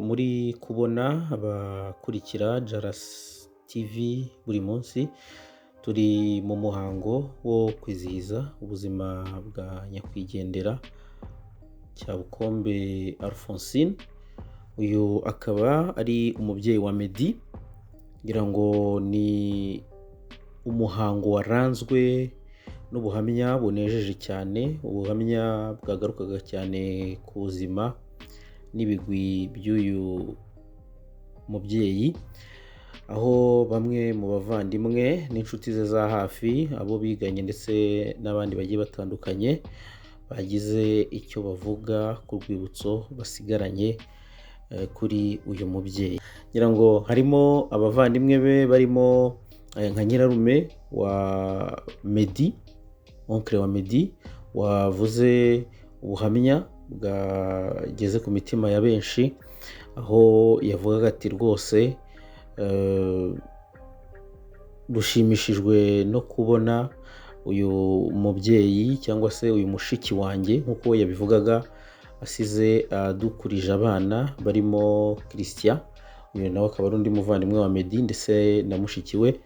muri kubona abakurikira Jaras TV buri munsi, turi mu muhango wo kwizihiza ubuzima bwa nyakwigendera Cyabukombe Alphonsine. Uyu akaba ari umubyeyi wa Meddy, ngira ngo ni umuhango waranzwe n'ubuhamya bunejeje cyane, ubuhamya bwagarukaga cyane ku buzima n'ibigwi by'uyu mubyeyi, aho bamwe mu bavandimwe n'inshuti ze za hafi, abo biganye ndetse n'abandi bagiye batandukanye, bagize icyo bavuga ku rwibutso basigaranye kuri uyu mubyeyi. Ngira ngo harimo abavandimwe be barimo nka nyirarume wa Meddy, onkle wa Meddy, wavuze ubuhamya bwageze ku mitima ya benshi, aho yavugaga ati rwose dushimishijwe no kubona uyu mubyeyi cyangwa se uyu mushiki wanjye, nk'uko yabivugaga, asize adukurije abana barimo Christian, uyu nawe akaba ari undi muvandimwe wa Meddy, ndetse na mushiki we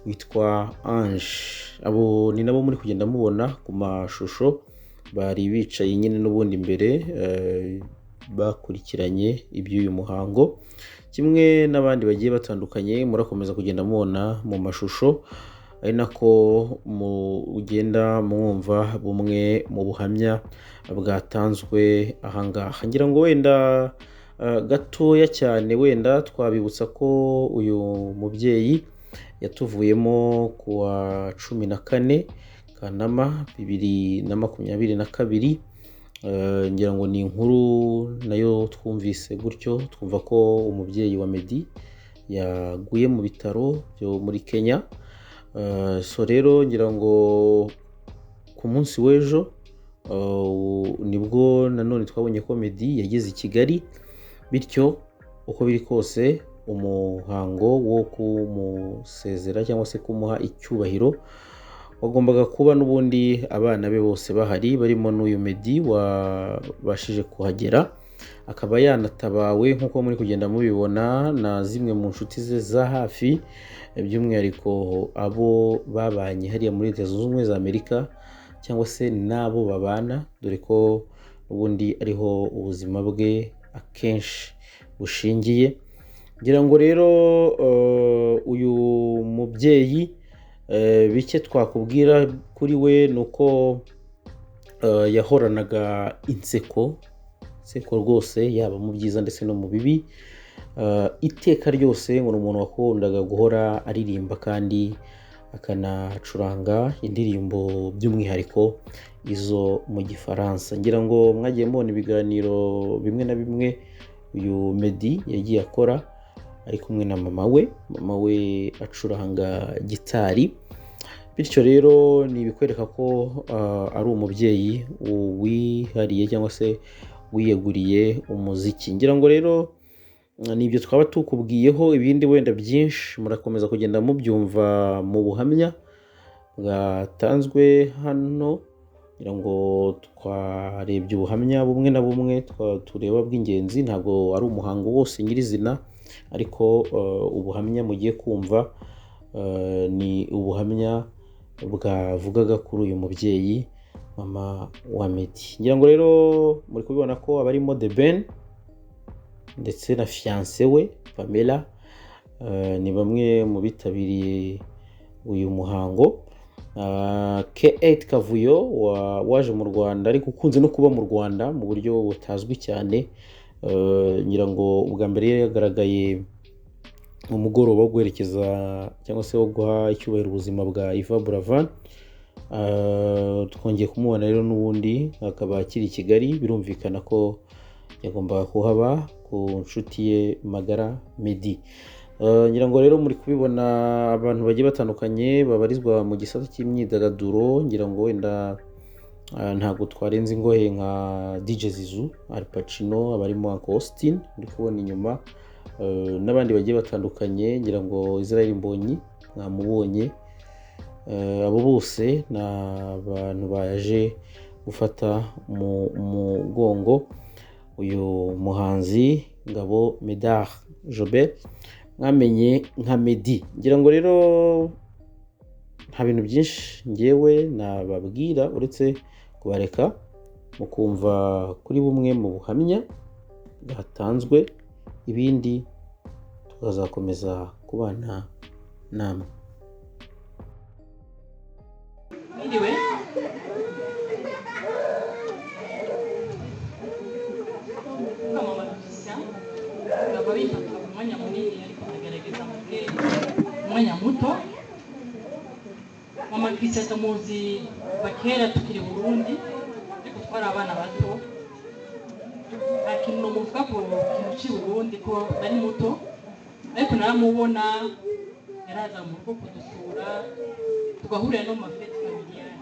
witwa Ange. Abo ni nabo muri kugenda mubona ku mashusho, bari bicaye nyine n'ubundi imbere bakurikiranye iby'uyu muhango, kimwe n'abandi bagiye batandukanye murakomeza kugenda mubona mu mashusho, ari nako mugenda mwumva bumwe mu buhamya bwatanzwe ahangaha. Ngira ngo wenda gatoya cyane wenda twabibutsa ko uyu mubyeyi yatuvuyemo ku wa 14 Kanama 2022. Ngira ngo ni inkuru nayo twumvise gutyo, twumva ko umubyeyi wa Meddy yaguye mu bitaro byo muri Kenya. So rero ngira ngo ku munsi w'ejo nibwo nanone twabonye ko Meddy yageze i Kigali, bityo uko biri kose umuhango wo kumusezera cyangwa se kumuha icyubahiro wagombaga kuba n'ubundi abana be bose bahari, barimo n'uyu Meddy wabashije kuhagera, akaba yanatabawe nk'uko muri kugenda mubibona na zimwe mu nshuti ze za hafi, by'umwihariko abo babanye hariya muri Leta Zunze Ubumwe za Amerika, cyangwa se n'abo babana, dore ko ubundi ariho ubuzima bwe akenshi bushingiye. Ngira ngo rero uyu mubyeyi bike twakubwira kuri we ni uko yahoranaga inseko rwose, yaba mu byiza ndetse no mu bibi. Iteka ryose ngo ni umuntu wakundaga guhora aririmba kandi akanacuranga indirimbo by'umwihariko izo mu Gifaransa. Ngira ngo mwagiye mubona ibiganiro bimwe na bimwe uyu Meddy yagiye akora ari kumwe na mama we acuranga gitari, bityo rero ni ibikwereka ko ari umubyeyi wihariye cyangwa se wiyeguriye umuziki. Ngira ngo rero nibyo twaba tukubwiyeho, ibindi wenda byinshi murakomeza kugenda mubyumva mu buhamya bwatanzwe hano. Ngira ngo twarebye ubuhamya bumwe na bumwe tureba bw'ingenzi, ntabwo ari umuhango wose nyirizina, ariko ubuhamya mugiye kumva ni ubuhamya bwavugaga kuri uyu mubyeyi mama wa Meddy. Ngira ngo rero muri kubibona ko abarimo The Ben ndetse na fiancé we Pamela ni bamwe mu bitabiriye uyu muhango. K8 Kavuyo waje mu Rwanda, ariko ukunze no kuba mu Rwanda mu buryo butazwi cyane. Ngira ngo ubwa mbere yagaragaye mu mugoroba wo guherekeza cyangwa se wo guha icyubahiro ubuzima bwa Yvan Buravan. Twongeye kumubona rero n'ubundi akaba akiri i Kigali, birumvikana ko yagombaga kuhaba ku nshuti ye magara Meddy. Ngira ngo rero muri kubibona abantu bagiye batandukanye babarizwa mu gisata cy'imyidagaduro. Ngira ngo wenda ntabwo twarenze ingohe nka DJ Zizou, Al Pacino, abarimo Uncle Austin ndi kubona inyuma, n'abandi bagiye batandukanye. Ngira ngo Israel Mbonyi mwamubonye. Abo bose ni abantu baje gufata mu mugongo uyu muhanzi Ngabo Medard Jobert mwamenye nka Meddy. Ngira ngo rero nta bintu byinshi ngewe nababwira uretse kubareka mukumva kuri bumwe mu buhamya bwatanzwe, ibindi tukazakomeza kubana namwe. Anyway, ngaba bifata umwanya munini ariko ndagerageza mvuge umwanya muto. Mama Christian tumuzi bakera tukiri Burundi ariko twari abana bato, akintu muvuga ko kintu ci Burundi ko ari muto, ariko naramubona yaraza mu rugo kudusura tugahurira no mu mafete familiale,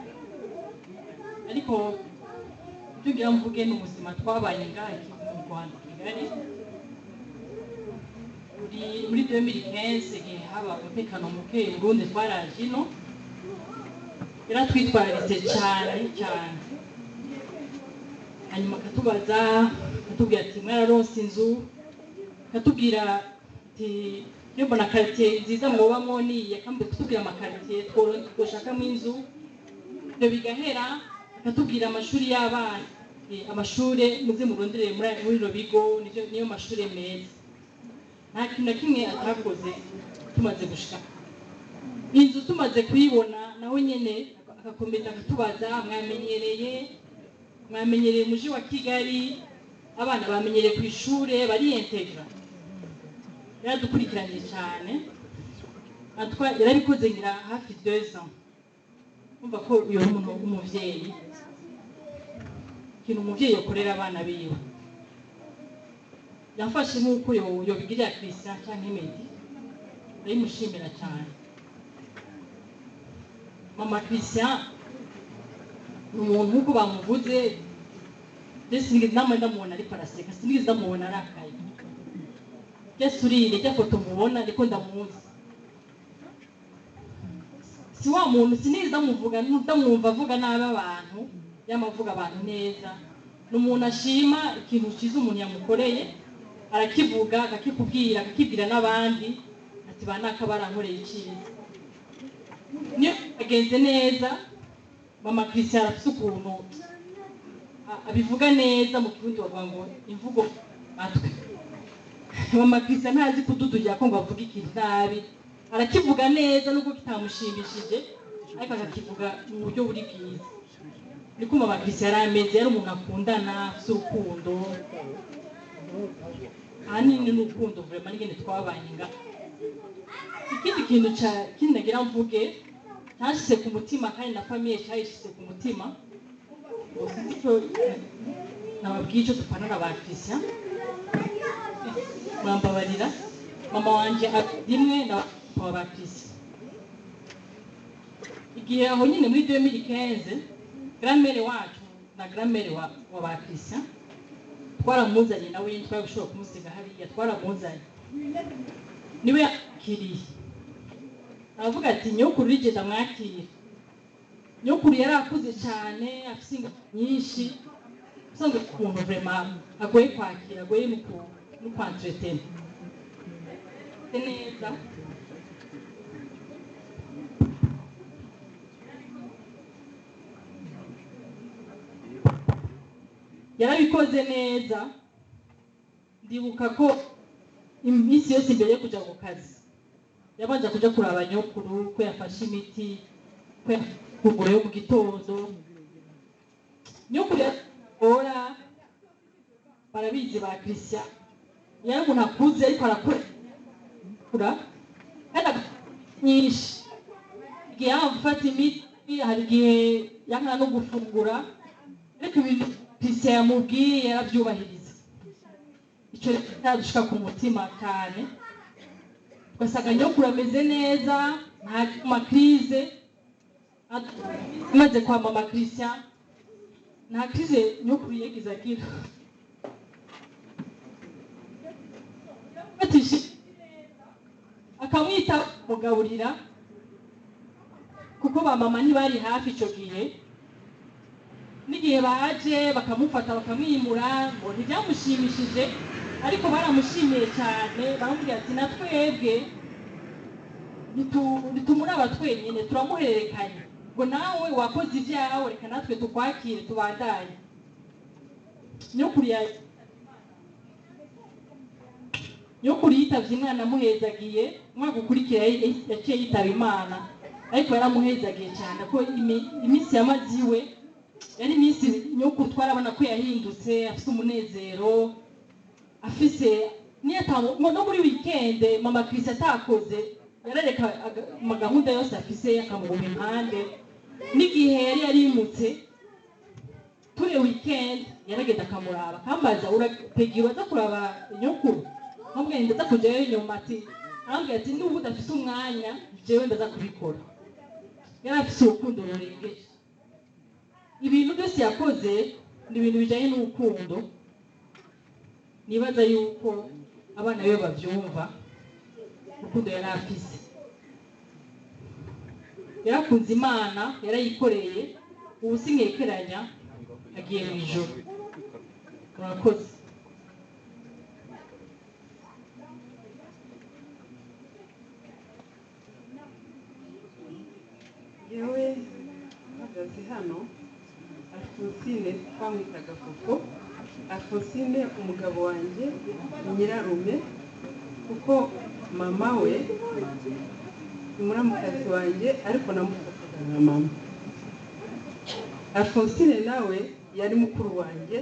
ariko tugira mvuge n'ubuzima twabaye ngaha mu Rwanda Kigali muri 2015 igihe haba umutekano muke i Burundi twaraje ino, yaratwitwararitse cyane cyane, hanyuma akatubaza akatubwira ati mwararonse inzu, akatubwira ati mbona quartier nziza mwobamwo niye, akambe kutubwira amakartier twoshakamo inzu, ibyo bigahera akatubwira amashuri y'abana, amashure muze murondere muri ro bigo niyo mashure meza. Nta kintu na kimwe atakoze tumaze gushika inzu, tumaze kuyibona naho nyene akakomeza akatubaza mwamenyereye muji wa Kigali, abana bamenyereye ku ishure bariyintegra. Yaradukurikiranye cyane, yarabikoze ngira hafi 2 ans. Umva ko uyo muntu umuvyeyi, kintu umuvyeyi yokorera abana biwe, yafashe nk'uko yobigirira Christian canke Meddy, ndayimushimira cyane. Mama Christian umuntu nk'uko bamuvuze, sinigeze ndamubona ariko araseka, sinigeze ndamubona arakaye. Surire rya foto mubona ariko ndamuzi, si wa muntu sinigeze ndamwumva avuga nabi abantu, yamavuga abantu neza. N'umuntu ashima ikintu ciza umuntu yamukoreye, arakivuga akakibwira n'abandi ati banaka barankoreye iciza. Niyo agenze neza, Mama Christian afite ukuntu abivuga neza mu kirundi bavuga ngo imvugo matwe. Mama Christian ntazi kududugira ko ngo avuga ikintu nabi, arakivuga neza nubwo kitamushimishije, ariko akakivuga mu buryo buri bwiza. Niko Mama Christian yarameze, yari umuntu akundana, afite urukundo, ahanini n'urukundo vraiment n'ingene twabanye nga. Ikindi kintu kindi nagira mvuge cyashyize ku mutima kandi na famille cyayishyize ku mutima, icyo nababwiye icyo dupana na ba Christian, murambabarira, mama wanje rimwe na ba Christian. Igihe aho nyine muri 2015 grand-mère wacu na grand-mère wa ba Christian twaramuzanye, nawe twabishobora kumusiga hariya, twaramuzanye niwe yakiriye. Aravuga ati nyokuru rigenda mwakira. Nyokuru yari akuze cyane, afite ingano nyinshi, usanga umuntu vraiment agoye kwakira, agoye no kwentretenir neza. Yarabikoze neza. Ndibuka ko iminsi yose imbere yo kuja ku kazi yabanje kuja kuraba nyokuru ko yafashe imiti, ko kugura yo mu gitondo. Nyokuru ora barabizi ba Christian, yari umuntu akuze ariko arakora kandi nyinshi. Igihe yafata imiti, hari igihe yankana no gufungura, ariko ibintu Christian yamubwiye yarabyubahiriza. Icyo cyadushika ku mutima cyane, ugasanga nyokuru ameze neza, nta makrize. Maze kwa Mama Christian nta krize nyokuru yagize agira. Akamwita mugaburira kuko ba mama ntibari hafi icyo gihe. N'igihe baje bakamufata bakamwimura ngo ntibyamushimishije, ariko baramushimiye cyane baramubwira ati na twebwe nitumuraba twenyine turamuhererekanya ngo nawe wakoze ibyawe reka natwe tukwakire tubandanye nyokuri yitavye imana amuhezagiye umwaka ukurikira yaciye yitaba imana ariko yaramuhezagiye cyane ko iminsi yamaziwe yari iminsi nyokuri twarabona ko yahindutse afite umunezero afise no muri weekend mama Chris atakoze yarareka amagahunda yose afise akamuguma impande n'igihe yari yarimutse turi weekend yaragenda akamuraba kambaza urategiwe aza kuraba nyokuru hamwe ndaza kujayo inyuma ati ambwira ati n'ubu udafite umwanya jewe ndaza kubikora yari afise urukundo rurengeje ibintu byose yakoze ni ibintu bijanye n'urukundo nibaza yuko abana be bavyumva urukundo yari afise yarakunze imana yarayikoreye ubu sinkekeranya agiye mu ijoro murakoze yewe mpagaze hano Alphonsine twamwitaga Koko Alphonsine umugabo wanjye ni nyirarume kuko mama we ni muramukazi wanjye ariko namufataga nka mama Alphonsine nawe yari mukuru wanjye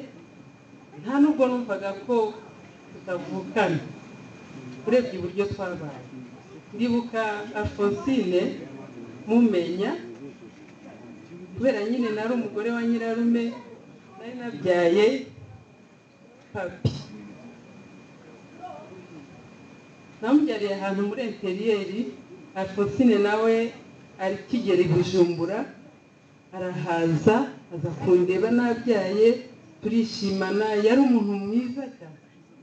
nta nubwo numvaga ko tutavukana urebye uburyo twabaye ndibuka Alphonsine mumenya kubera nyine nari umugore wa nyirarume nari nabyaye papi namubyariye ahantu muri interiyeri Alphonsine nawe ari kigera i Bujumbura arahaza aza kundeba nabyaye turishimana yari umuntu mwiza cyane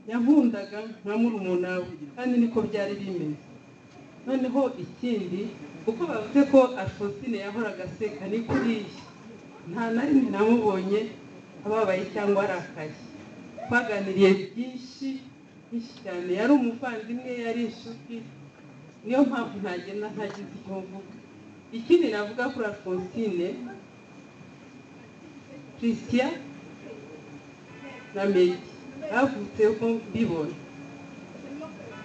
yankundaga nka murumuna we kandi niko byari bimeze noneho ikindi uko bavuze ko Alphonsine yahoraga aseka ni kuriya nta na rimwe namubonye ababaye cyangwa arakaye twaganiriye byinshi cyane yari umuvandimwe yari inshuti niyo mpamvu ntagenda ntagize icyo mvuga ikindi navuga kuri Alphonsine Christian na Medi bavutse ko mbibona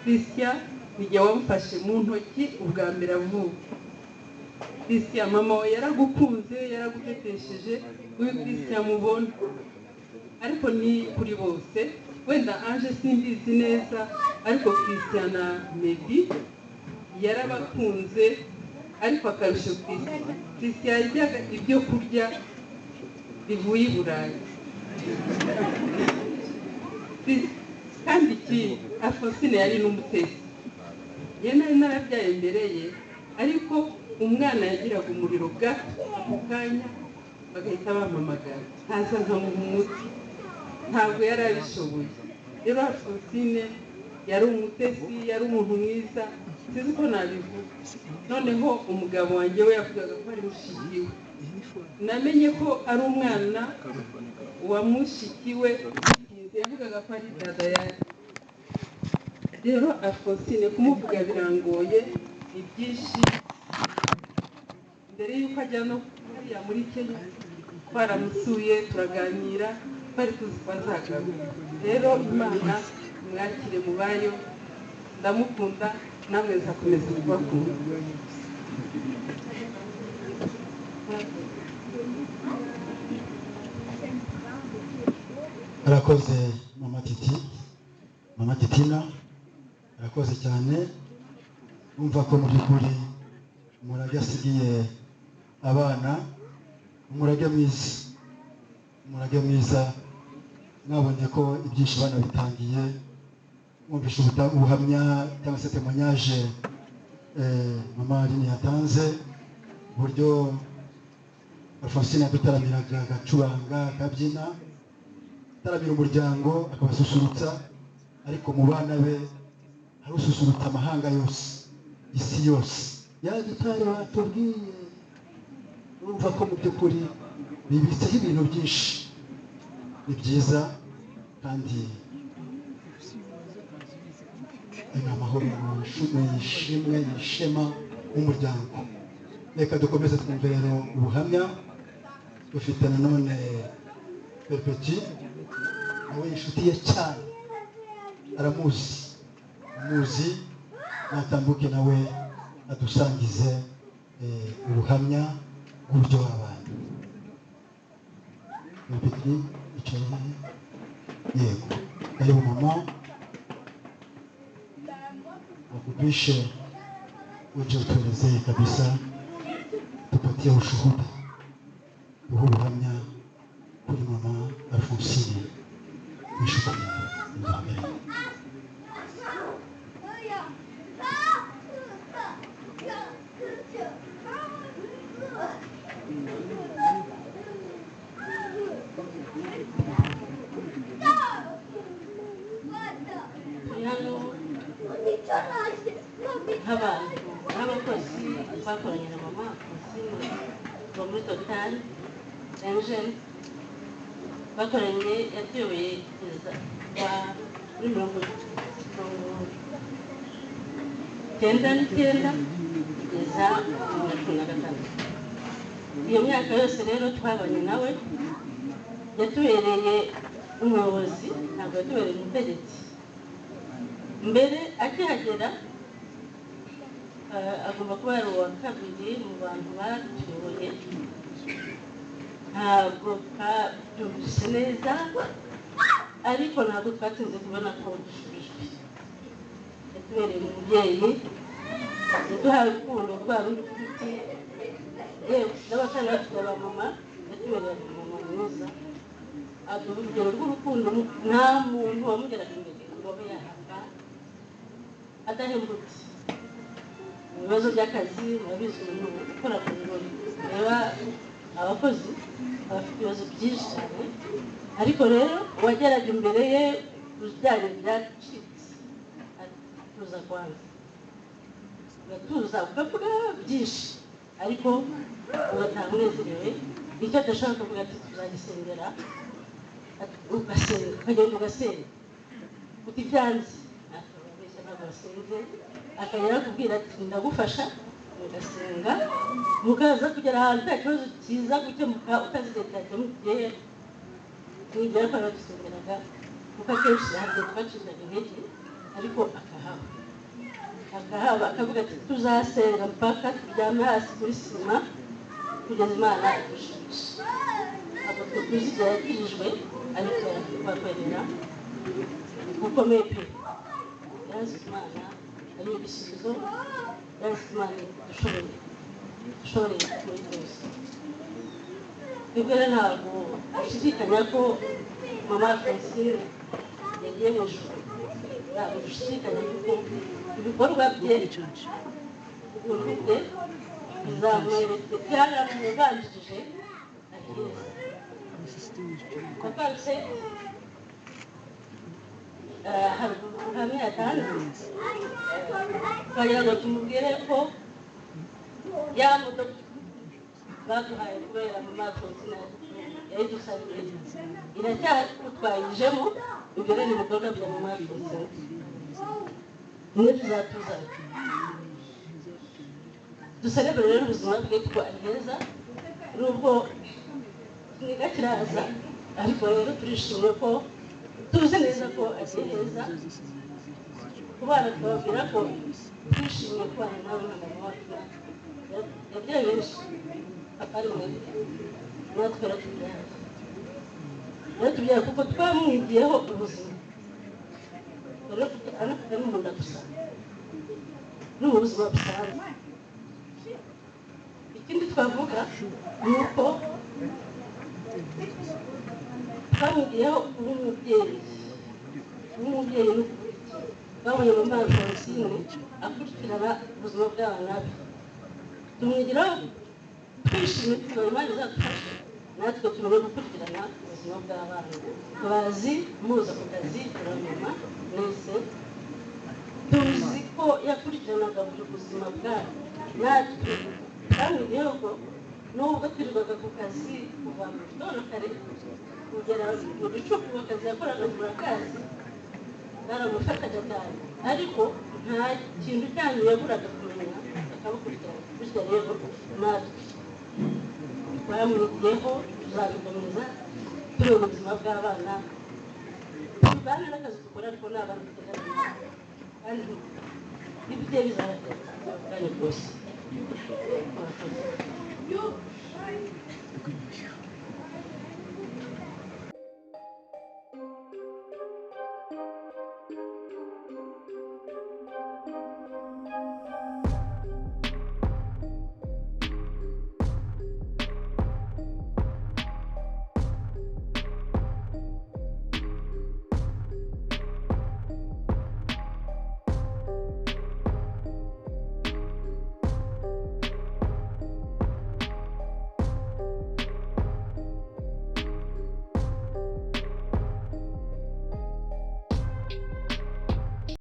Christian nijye wamufashe mu ntoki ubwa mbere avuka Christian mama we yaragukunze yaragutetesheje uyu Christian mubona ariko ni kuri bose wenda anje simbizi neza ariko Christian na Medi yarabakunze ariko akarusho Christian yajyaga ibyo kurya bivuye i Burayi kandi ikindi Alphonsine yari n'umutesi yari narabyaye imbere ye ariko umwana yagiraga umuriro gato ako kanya bagahita bampamagara ntaza nkamuha umuti ntabwo yari abishoboye rero Alphonsine yari umutesi yari umuntu mwiza sinzi ko nabivuga noneho umugabo wanjye we yavugaga ko ari mushiki we namenye ko ari umwana wa mushiki we yavugaga ko ari dada yari rero Alphonsine kumuvuga birangoye ibyinshi mbere y'uko ajya no hariya muri Kenya twaramusuye turaganira twari tuzi ko azagaruka rero Imana mwakire mu bayo ndamukunda namwe nzakomeza kubakunda arakoze mama Titina arakoze cyane umva ko mu by'ukuri umurage asigiye abana umurage mwiza mwabonye ko ibyinshi abana bitangiye mwumvishe ubuhamya cyangwa se témoignage mama Aline yatanze uburyo Alphonsine yadutaramiraga agacuranga akabyina ataramira umuryango akabasusurutsa ariko mu bana be hari ususurutsa amahanga yose isi yose ya gitari batubwiye urumva ko mu by'ukuri bibitseho ibintu byinshi ni byiza kandi ni amahoro yishimwe yishema w'umuryango. Reka dukomeze twumve rero ubuhamya. Dufite nanone Perpeti nawe inshuti ye cyane, aramuzi natambuke nawe adusangize ubuhamya bw'uburyo wabanye. Perpeti icaye yego, karibu mama, wakupishe uje utuelezee kabisa, tupatie ushuhuda huu ubuhamya kuri mama Alphonsine inshuti yawe mbere. nk'abakozi bakoranye na mama bo muri Total Engine bakoranye, yatuyoboye kugeza muri 1999 kugeza 2015. Iyo myaka yose rero twabanye nawe, yatubereye umuyobozi, ntabwo yatubereye umutegetsi. Mbere akihagera agomba kuba ari uwa kabiri mu bantu batuyoboye. Ntabwo twabyumvise neza, ariko ntabwo twatinze kubona ko dushubijwe. Yatubereye umubyeyi, yaduhaye urukundo rwa rundi rw'igiti, yewe n'abakana bafite ba mama, yatubereye mama mwiza, aduha urugero rw'urukundo. Nta muntu wamugeraga imbere ngo abe yahabwa adahembutse. Mu bibazo by'akazi murabizi umuntu ukora ku biro reba abakozi abafite ibibazo byinshi cyane, ariko rero uwageraga imbere ye bijyanye byacitse atuza kwanza, ugatuza ukavuga byinshi ariko ugataha unezerewe. Icyo adashaka kuvuga ati tuzagisengera, ugasenga, ukagenda ugasenga uti byanze basenze, akagera kubwira ati ndagufasha, mugasenga mukaza kugera ahantu nta kibazo kiza gukemuka utazigeraga mugiye n'ibyo yakora dusengeraga, kuko akenshi hanze twaciraga intege, ariko akahaba akavuga ati tuzasenga mpaka turyame hasi kuri sima kugeza Imana idushubije. Ntabwo tuzigera yakirijwe, ariko yakwerera gukomeye pe. Yazi Imana ari ibisubizo, yazi Imana dushoboreye muri byose. Twebwe rero ntabwo dushidikanya ko mama Alphonsine yagiye mu ijuru, ntabwo dushidikanya kuko ibikorwa bye ubuntu bwe bizamweretse, byaramubanjirije aheza. Twagarutse hari ubuhamya yatanze, twagira ngo tumubwire ko ya modoka baduhaye kubera mama Alphonsine yayidusabiye iracyatwayijemo. Ibyo rero ni ibikorwa bya mama Alphonsine, niyo tuzatuzana duserebere rero ubuzima bwe kuko ari heza, nubwo niga kiraza, ariko rero turishimye ko tuzi neza ko ari heza. Kubana twababwira ko twishimiye kubana nawe na mama wacu, yabyaye benshi apari mwebwe, natwe yaratubyaye kuko twamwigiyeho ubuzima. Rero anafite n'umuntu gusa ni mu buzima busanzwe. Ikindi twavuga ni uko twamwigiyeho nk'umubyeyi n'ukuri. Babonye mama Alphonsine akurikirana ubuzima bw'abana be, tumwigiraho twishimye, tuba Imana izadufashe natwe tumenye gukurikirana ubuzima bw'abana. Bazi muza ku kazi, turamenya mwese, tuzi ko yakurikiranaga buri buzima bwabo. Natwe twamwigiyeho ko nubwo twirirwaga ku kazi kuva mu gitondo kare kugera mu gicuku, akazi yakoraga burakazi baramufataga cyane, ariko nta kintu cyanyu yaburaga kumenya akabukurikirana bityo rero natwe twamwitiyeho tuzabikomeza turi ubuzima bw'abana tubane n'akazi dukora ariko n'abana duteganya kandi ibyo bizarateza ubwanyu bwose.